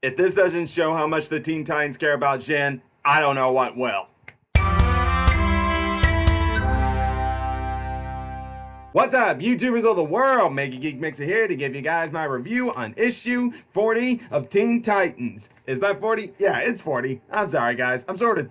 If this doesn't show how much the Teen Titans care about Djinn, I don't know what will. What's up, YouTubers of the world? MegaGeekMixer here to give you guys my review on issue 40 of Teen Titans. Is that 40? Yeah, it's 40. I'm sorry, guys. I'm sort of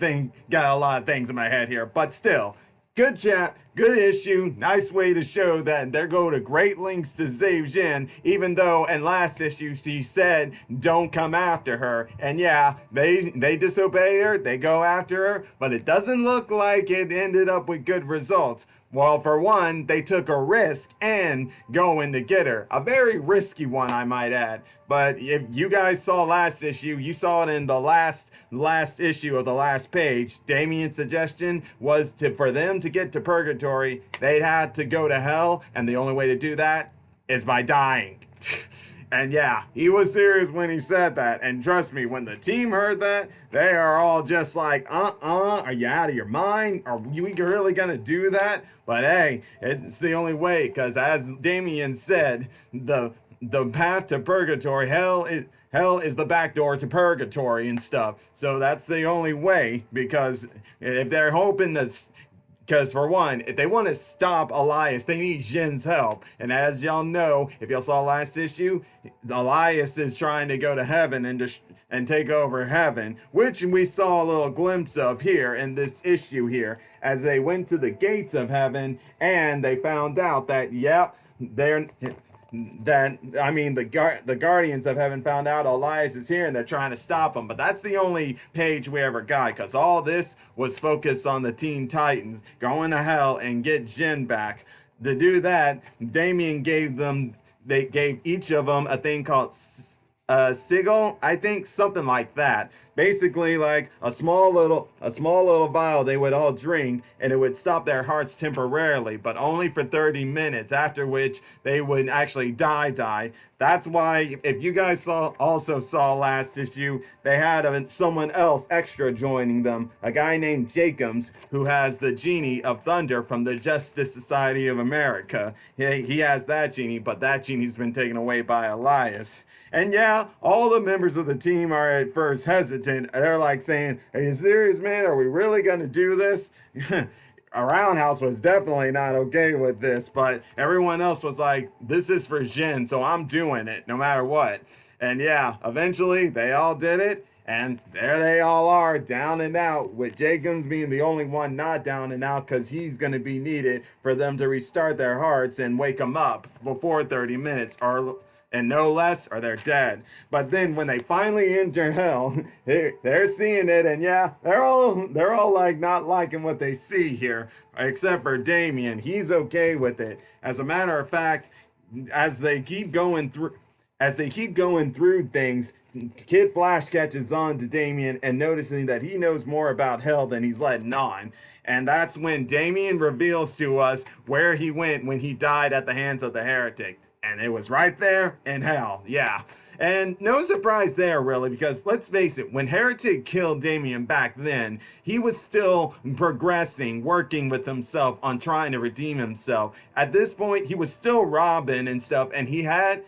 got a lot of things in my head here, but still. Good chat, good issue, nice way to show that they're going to great lengths to save Djinn, even though in last issue she said don't come after her. And yeah, they disobey her, they go after her, but it doesn't look like it ended up with good results. Well, for one, they took a risk and going to get her. A very risky one, I might add. But if you guys saw last issue, you saw it in the last issue of the last page. Damien's suggestion was for them to get to purgatory, they'd had to go to hell, and the only way to do that is by dying. And yeah, he was serious when he said that. And trust me, when the team heard that, they are all just like, are you out of your mind? Are you really gonna do that? But hey, it's the only way, because as Damien said, the path to purgatory, hell is the back door to purgatory and stuff. So that's the only way, because if they're hoping to, because for one, if they want to stop Elias, they need Djinn's help. And as y'all know, if y'all saw last issue, Elias is trying to go to heaven and take over heaven, which we saw a little glimpse of here in this issue here, as they went to the gates of heaven and they found out that, yep, the Guardians of Heaven found out Elias is here and they're trying to stop him. But that's the only page we ever got, because all this was focused on the Teen Titans going to hell and get Djinn back. To do that, Damien gave each of them a thing called sigil, I think, something like that. Basically, like a small little vial they would all drink, and it would stop their hearts temporarily, but only for 30 minutes. After which they would actually die. That's why, if you guys also saw last issue, they had someone else extra joining them, a guy named Jacobs, who has the genie of thunder from the Justice Society of America. He has that genie, but that genie's been taken away by Elias. And yeah, all the members of the team are at first hesitant. They're like saying, are you serious, man? Are we really going to do this? A Roundhouse was definitely not okay with this, but everyone else was like, this is for Djinn, so I'm doing it no matter what. And yeah, eventually they all did it. And there they all are, down and out, with Jacobs being the only one not down and out, because he's going to be needed for them to restart their hearts and wake them up before 30 minutes, and no less, or they're dead. But then when they finally enter hell, they're seeing it, and yeah, they're all like not liking what they see here, except for Damien. He's okay with it. As a matter of fact, as they keep going through things, Kid Flash catches on to Damien and noticing that he knows more about hell than he's letting on. And that's when Damien reveals to us where he went when he died at the hands of the Heretic. And it was right there in hell, yeah. And no surprise there, really, because let's face it, when Heretic killed Damien back then, he was still progressing, working with himself on trying to redeem himself. At this point, he was still Robin and stuff, and he had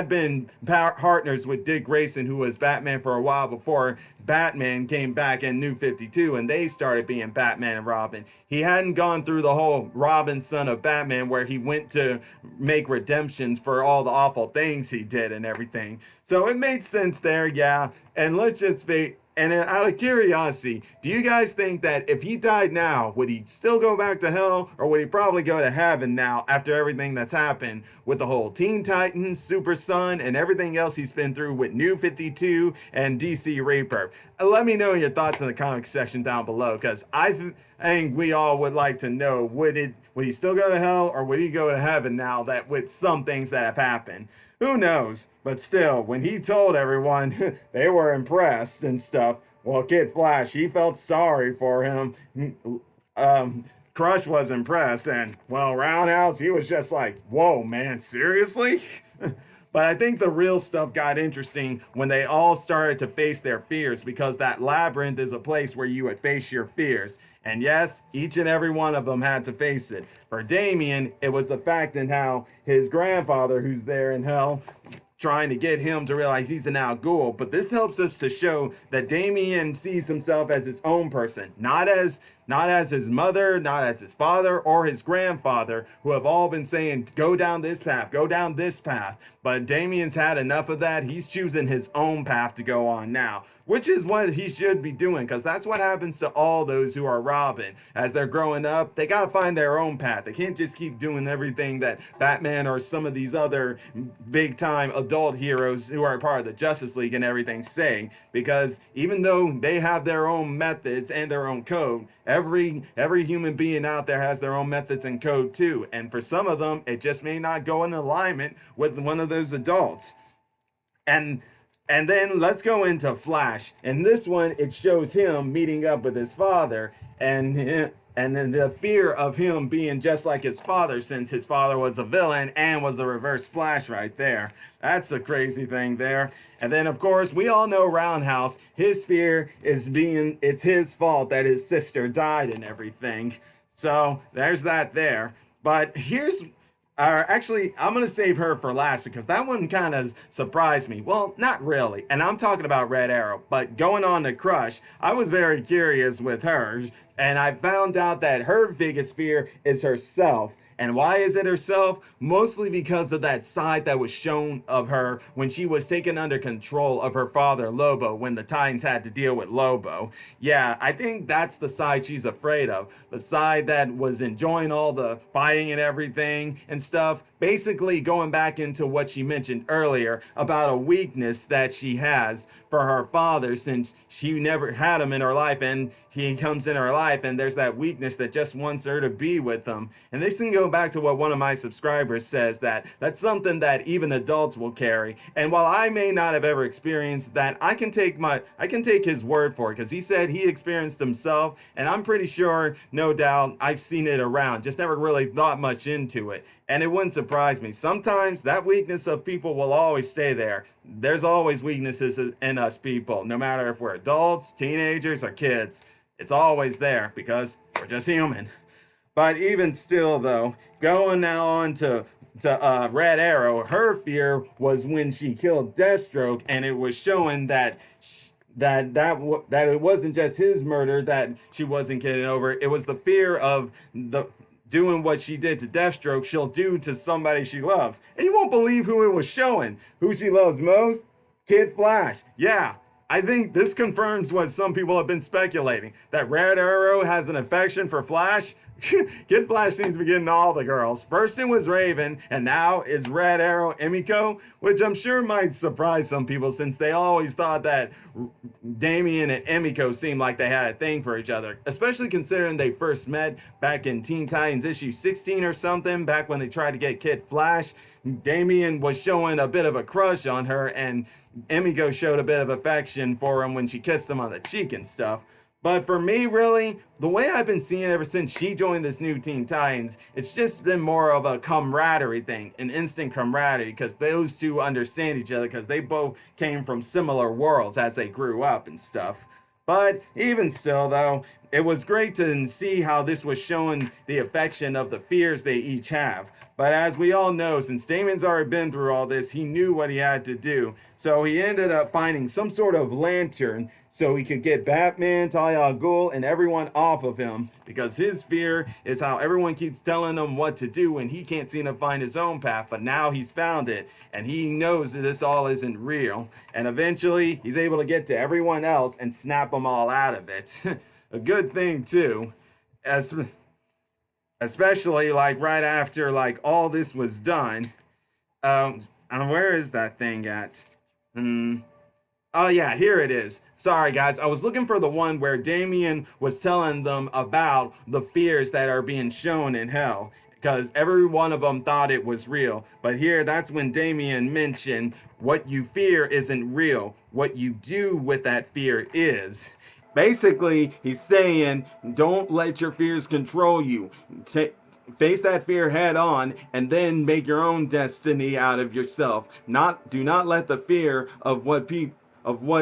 been partners with Dick Grayson, who was Batman for a while before Batman came back in New 52 and they started being Batman and Robin. He hadn't gone through the whole Robin son of Batman where he went to make redemptions for all the awful things he did and everything. So it made sense there, yeah. And let's just be, and out of curiosity, do you guys think that if he died now, would he still go back to hell, or would he probably go to heaven now after everything that's happened with the whole Teen Titans, Super Son, and everything else he's been through with New 52 and DC Rebirth? Let me know your thoughts in the comment section down below, because I think we all would like to know, would he still go to hell, or would he go to heaven now that with some things that have happened? Who knows? But still, when he told everyone, they were impressed and stuff. Well, Kid Flash, he felt sorry for him. Crush was impressed, and, well, Roundhouse, he was just like, whoa, man, seriously? But I think the real stuff got interesting when they all started to face their fears, because that labyrinth is a place where you would face your fears. And yes, each and every one of them had to face it. For Damien, it was the fact in how his grandfather, who's there in hell, trying to get him to realize he's an Al Ghul. But this helps us to show that Damien sees himself as his own person, not as his mother, not as his father or his grandfather, who have all been saying, go down this path, go down this path. But Damien's had enough of that. He's choosing his own path to go on now, which is what he should be doing, because that's what happens to all those who are Robin. As they're growing up, they gotta find their own path. They can't just keep doing everything that Batman or some of these other big time adult heroes who are part of the Justice League and everything say, because even though they have their own methods and their own code, every human being out there has their own methods and code too, and for some of them it just may not go in alignment with one of those adults. And then let's go into Flash. In this one, it shows him meeting up with his father, and then the fear of him being just like his father, since his father was a villain and was the reverse Flash right there. That's a crazy thing there. And then, of course, we all know Roundhouse. His fear is it's his fault that his sister died and everything. So there's that there. But actually, I'm going to save her for last, because that one kind of surprised me. Well, not really. And I'm talking about Red Arrow. But going on to Crush, I was very curious with her. And I found out that her biggest fear is herself. And why is it herself? Mostly because of that side that was shown of her when she was taken under control of her father, Lobo, when the Titans had to deal with Lobo. Yeah, I think that's the side she's afraid of. The side that was enjoying all the fighting and everything and stuff. Basically going back into what she mentioned earlier about a weakness that she has for her father, since she never had him in her life and he comes in her life, and there's that weakness that just wants her to be with him. And this can go back to what one of my subscribers says, that that's something that even adults will carry. And while I may not have ever experienced that, I can take his word for it, because he said he experienced himself, and I'm pretty sure, no doubt, I've seen it around, just never really thought much into it. And it wouldn't surprise me. Sometimes that weakness of people will always stay there. There's always weaknesses in us people, no matter if we're adults, teenagers, or kids. It's always there, because we're just human. But even still, though, going now on to Red Arrow, her fear was when she killed Deathstroke, and it was showing that it wasn't just his murder that she wasn't getting over. It was the fear of doing what she did to Deathstroke, she'll do to somebody she loves. And you won't believe who it was showing. Who she loves most? Kid Flash. Yeah, I think this confirms what some people have been speculating, that Red Arrow has an affection for Flash. Kid Flash seems to be getting all the girls. First it was Raven, and now it's Red Arrow Emiko, which I'm sure might surprise some people, since they always thought that Damien and Emiko seemed like they had a thing for each other, especially considering they first met back in Teen Titans issue 16 or something, back when they tried to get Kid Flash. Damien was showing a bit of a crush on her, and Emiko showed a bit of affection for him when she kissed him on the cheek and stuff. But for me, really, the way I've been seeing it ever since she joined this new Teen Titans, it's just been more of a camaraderie thing, an instant camaraderie, because those two understand each other, because they both came from similar worlds as they grew up and stuff. But even still, though, it was great to see how this was showing the affection of the fears they each have. But as we all know, since Damon's already been through all this, he knew what he had to do. So he ended up finding some sort of lantern so he could get Batman, Talia al Ghul, and everyone off of him. Because his fear is how everyone keeps telling him what to do and he can't seem to find his own path. But now he's found it, and he knows that this all isn't real. And eventually, he's able to get to everyone else and snap them all out of it. A good thing, too. Especially like right after like all this was done. Where is that thing at? Oh yeah, here it is. Sorry guys, I was looking for the one where Damien was telling them about the fears that are being shown in hell, because every one of them thought it was real. But here, that's when Damien mentioned, what you fear isn't real. What you do with that fear is. Basically, he's saying, don't let your fears control you. Face that fear head on, and then make your own destiny out of yourself. Do not let the fear of what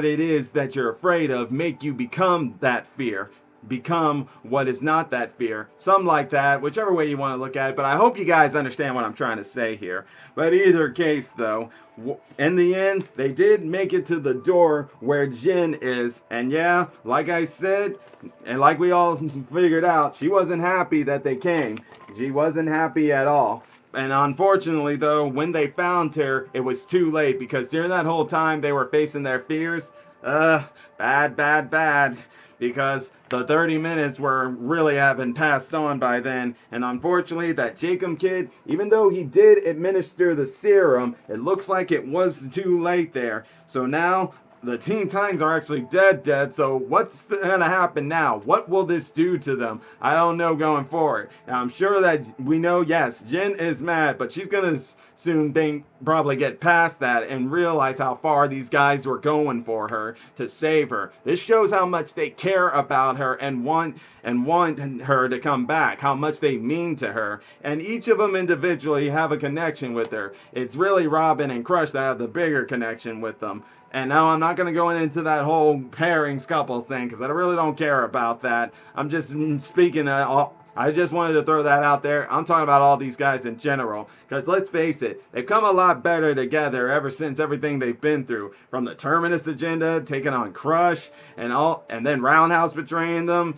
it is that you're afraid of make you become that fear. become what is not that fear. Something like that, whichever way you want to look at it. But I hope you guys understand what I'm trying to say here. But either case, though, in the end, they did make it to the door where Djinn is. And yeah, like I said, and like we all figured out, she wasn't happy that they came. She wasn't happy at all. And unfortunately, though, when they found her, it was too late, because during that whole time they were facing their fears. Bad. Because the 30 minutes were really having passed on by then. And unfortunately, that Jacob kid, even though he did administer the serum, it looks like it was too late there. So now the Teen Titans are actually dead, so what's gonna happen now? What will this do to them? I don't know going forward. Now, I'm sure that we know, yes, Djinn is mad, but she's gonna soon probably get past that and realize how far these guys were going for her to save her. This shows how much they care about her and want her to come back, how much they mean to her. And each of them individually have a connection with her. It's really Robin and Crush that have the bigger connection with them. And now I'm not going to go into that whole pairing couple thing, because I really don't care about that. I'm just speaking, I just wanted to throw that out there. I'm talking about all these guys in general, because let's face it, they've come a lot better together ever since everything they've been through. From the Terminus agenda, taking on Crush, and then Roundhouse betraying them.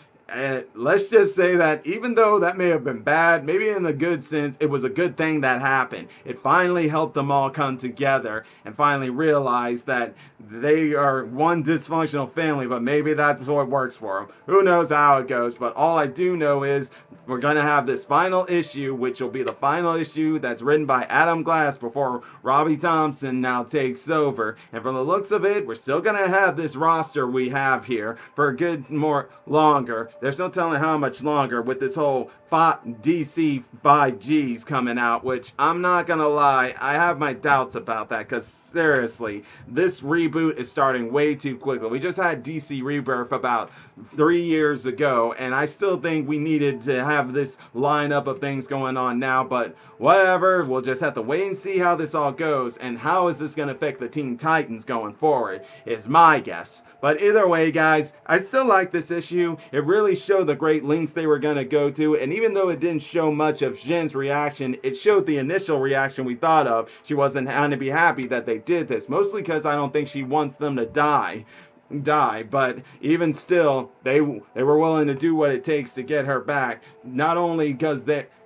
Let's just say that even though that may have been bad, maybe in the good sense, it was a good thing that happened. It finally helped them all come together and finally realize that they are one dysfunctional family, but maybe that's what works for them. Who knows how it goes, but all I do know is we're going to have this final issue, which will be the final issue that's written by Adam Glass before Robbie Thompson now takes over. And from the looks of it, we're still going to have this roster we have here for a good more longer. There's no telling how much longer with this whole DC 5Gs coming out, which I'm not gonna lie, I have my doubts about that, because seriously, this reboot is starting way too quickly. We just had DC Rebirth about 3 years ago, and I still think we needed to have this lineup of things going on now, but whatever, we'll just have to wait and see how this all goes, and how is this gonna affect the Teen Titans going forward, is my guess. But either way, guys, I still like this issue. It really showed the great lengths they were gonna go to, and even though it didn't show much of Djinn's reaction, it showed the initial reaction we thought of. She wasn't going to be happy that they did this, mostly because I don't think she wants them to die, but even still, they were willing to do what it takes to get her back, not only because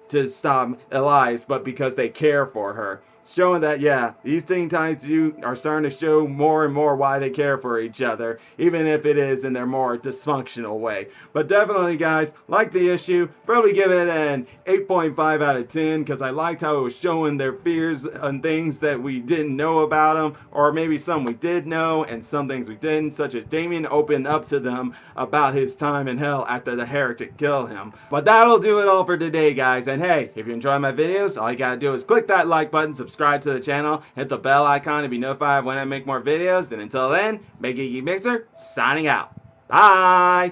to stop Elias, but because they care for her. Showing that, yeah, these Teen Titans are starting to show more and more why they care for each other, even if it is in their more dysfunctional way. But definitely, guys, like the issue, probably give it an 8.5 out of 10, because I liked how it was showing their fears and things that we didn't know about them, or maybe some we did know and some things we didn't, such as Damien opened up to them about his time in hell after the Heretic killed him. But that'll do it all for today, guys, and hey, if you enjoy my videos, all you gotta do is click that like button, subscribe to the channel, hit the bell icon to be notified when I make more videos, and until then, MegaGeekMixer signing out. Bye!